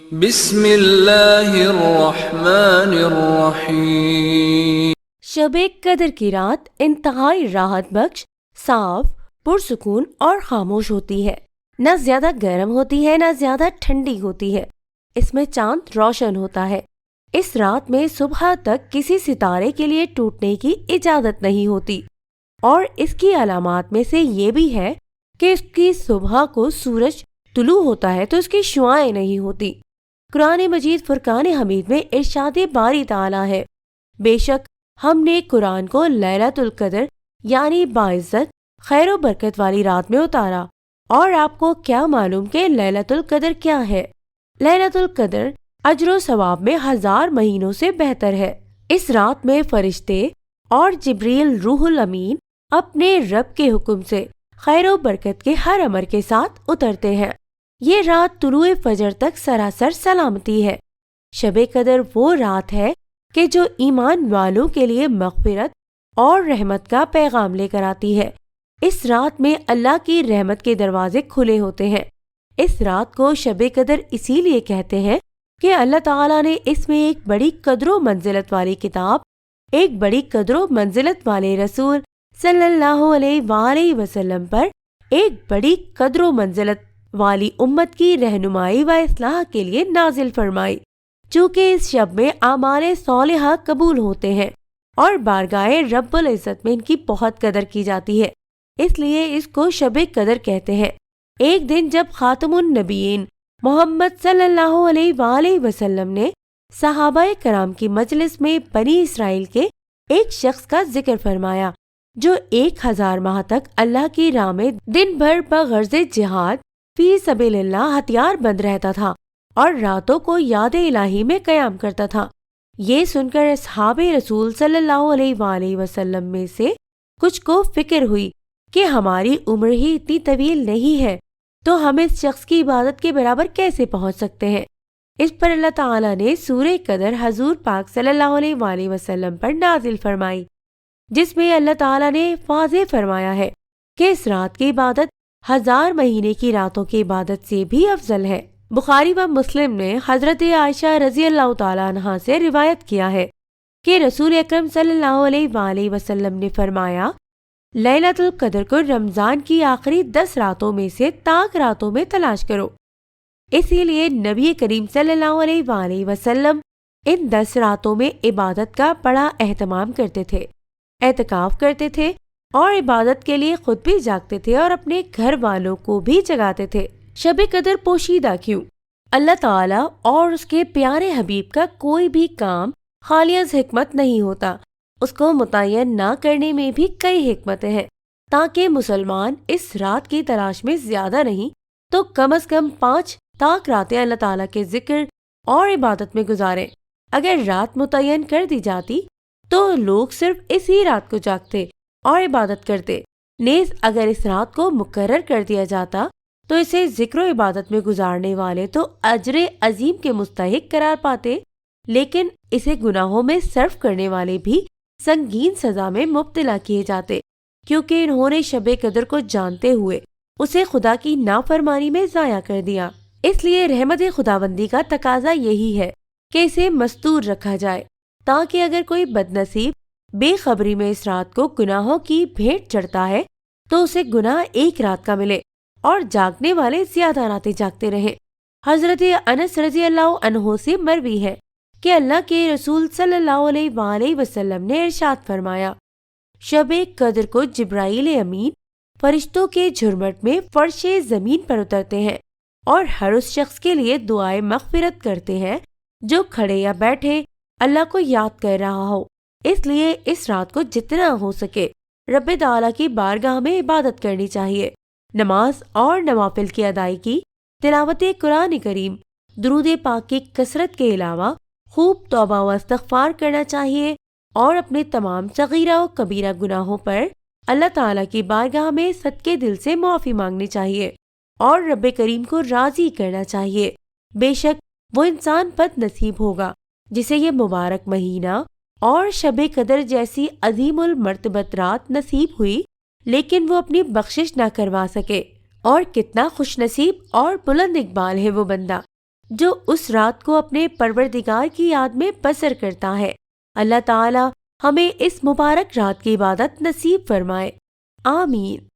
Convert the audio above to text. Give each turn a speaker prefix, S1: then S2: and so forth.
S1: بسم اللہ الرحمن الرحیم۔
S2: شب قدر کی رات انتہائی راحت بخش، صاف، پرسکون اور خاموش ہوتی ہے۔ نہ زیادہ گرم ہوتی ہے نہ زیادہ ٹھنڈی ہوتی ہے۔ اس میں چاند روشن ہوتا ہے۔ اس رات میں صبح تک کسی ستارے کے لیے ٹوٹنے کی اجازت نہیں ہوتی، اور اس کی علامات میں سے یہ بھی ہے کہ اس کی صبح کو سورج طلوع ہوتا ہے تو اس کی شعاعیں نہیں ہوتی۔ قرآن مجید فرقان حمید میں ارشاد باری تعالی ہے، بے شک ہم نے قرآن کو لیلۃ القدر یعنی باعزت خیر و برکت والی رات میں اتارا، اور آپ کو کیا معلوم کہ لیلۃ القدر کیا ہے؟ لیلۃ القدر اجر و ثواب میں 1000 مہینوں سے بہتر ہے۔ اس رات میں فرشتے اور جبریل روح الامین اپنے رب کے حکم سے خیر و برکت کے ہر امر کے ساتھ اترتے ہیں۔ یہ رات طلوع فجر تک سراسر سلامتی ہے۔ شب قدر وہ رات ہے کہ جو ایمان والوں کے لیے مغفرت اور رحمت کا پیغام لے کر آتی ہے۔ اس رات میں اللہ کی رحمت کے دروازے کھلے ہوتے ہیں۔ اس رات کو شب قدر اسی لیے کہتے ہیں کہ اللہ تعالیٰ نے اس میں ایک بڑی قدر و منزلت والی کتاب، ایک بڑی قدر و منزلت والے رسول صلی اللہ علیہ وآلہ وسلم پر ایک بڑی قدر و منزلت والی امت کی رہنمائی و اصلاح کے لیے نازل فرمائی، چونکہ اس شب میں اعمال صالحہ قبول ہوتے ہیں اور بارگاہ رب العزت میں ان کی بہت قدر کی جاتی ہے، اس لیے اس کو شب قدر کہتے ہیں۔ ایک دن جب خاتم النبیین محمد صلی اللہ علیہ وآلہ وسلم نے صحابہ کرام کی مجلس میں بنی اسرائیل کے ایک شخص کا ذکر فرمایا جو 1000 ماہ تک اللہ کی راہ میں دن بھر بغرض جہاد فی سبیل اللہ ہتھیار بند رہتا تھا اور راتوں کو یاد الہی میں قیام کرتا تھا۔ یہ سن کر اصحاب رسول صلی اللہ علیہ وآلہ وسلم میں سے کچھ کو فکر ہوئی کہ ہماری عمر ہی اتنی طویل نہیں ہے تو ہم اس شخص کی عبادت کے برابر کیسے پہنچ سکتے ہیں؟ اس پر اللہ تعالیٰ نے سورہ قدر حضور پاک صلی اللہ علیہ وآلہ وسلم پر نازل فرمائی، جس میں اللہ تعالیٰ نے واضح فرمایا ہے کہ اس رات کی عبادت 1000 مہینے کی راتوں کی عبادت سے بھی افضل ہے۔ بخاری و مسلم نے حضرت عائشہ رضی اللہ تعالیٰ عنہا سے روایت کیا ہے کہ رسول اکرم صلی اللہ علیہ وآلہ وسلم نے فرمایا، لیلۃ القدر کو رمضان کی آخری 10 راتوں میں سے تاک راتوں میں تلاش کرو۔ اسی لیے نبی کریم صلی اللہ علیہ وآلہ وسلم ان 10 راتوں میں عبادت کا بڑا اہتمام کرتے تھے، اعتکاف کرتے تھے اور عبادت کے لیے خود بھی جاگتے تھے اور اپنے گھر والوں کو بھی جگاتے تھے۔ شب قدر پوشیدہ کیوں؟ اللہ تعالیٰ اور اس کے پیارے حبیب کا کوئی بھی کام خالی از حکمت نہیں ہوتا، اس کو متعین نہ کرنے میں بھی کئی حکمتیں ہیں، تاکہ مسلمان اس رات کی تلاش میں زیادہ نہیں تو کم از کم 5 تاک راتیں اللہ تعالیٰ کے ذکر اور عبادت میں گزاریں۔ اگر رات متعین کر دی جاتی تو لوگ صرف اسی رات کو جاگتے اور عبادت کرتے، نیز اگر اس رات کو مقرر کر دیا جاتا تو اسے ذکر و عبادت میں گزارنے والے تو اجر عظیم کے مستحق قرار پاتے، لیکن اسے گناہوں میں صرف کرنے والے بھی سنگین سزا میں مبتلا کیے جاتے، کیونکہ انہوں نے شب قدر کو جانتے ہوئے اسے خدا کی نافرمانی میں ضائع کر دیا۔ اس لیے رحمت خداوندی کا تقاضا یہی ہے کہ اسے مستور رکھا جائے، تاکہ اگر کوئی بد نصیب بے خبری میں اس رات کو گناہوں کی بھیٹ چڑھتا ہے تو اسے گناہ 1 رات کا ملے اور جاگنے والے زیادہ راتیں جاگتے رہیں۔ حضرت انس رضی اللہ عنہ سے مروی ہے کہ اللہ کے رسول صلی اللہ علیہ وآلہ وسلم نے ارشاد فرمایا، شب قدر کو جبرائیل امین فرشتوں کے جھرمٹ میں فرش زمین پر اترتے ہیں اور ہر اس شخص کے لیے دعائے مغفرت کرتے ہیں جو کھڑے یا بیٹھے اللہ کو یاد کر رہا ہو۔ اس لیے اس رات کو جتنا ہو سکے رب تعالیٰ کی بارگاہ میں عبادت کرنی چاہیے۔ نماز اور نوافل کی ادائیگی، تلاوت قرآن کریم، درود پاک کی کثرت کے علاوہ خوب توبہ و استغفار کرنا چاہیے اور اپنے تمام صغیرہ و کبیرہ گناہوں پر اللہ تعالیٰ کی بارگاہ میں صدقے دل سے معافی مانگنی چاہیے اور رب کریم کو راضی کرنا چاہیے۔ بے شک وہ انسان بد نصیب ہوگا جسے یہ مبارک مہینہ اور شب قدر جیسی عظیم المرتبت رات نصیب ہوئی لیکن وہ اپنی بخشش نہ کروا سکے، اور کتنا خوش نصیب اور بلند اقبال ہے وہ بندہ جو اس رات کو اپنے پروردگار کی یاد میں بسر کرتا ہے۔ اللہ تعالی ہمیں اس مبارک رات کی عبادت نصیب فرمائے، آمین۔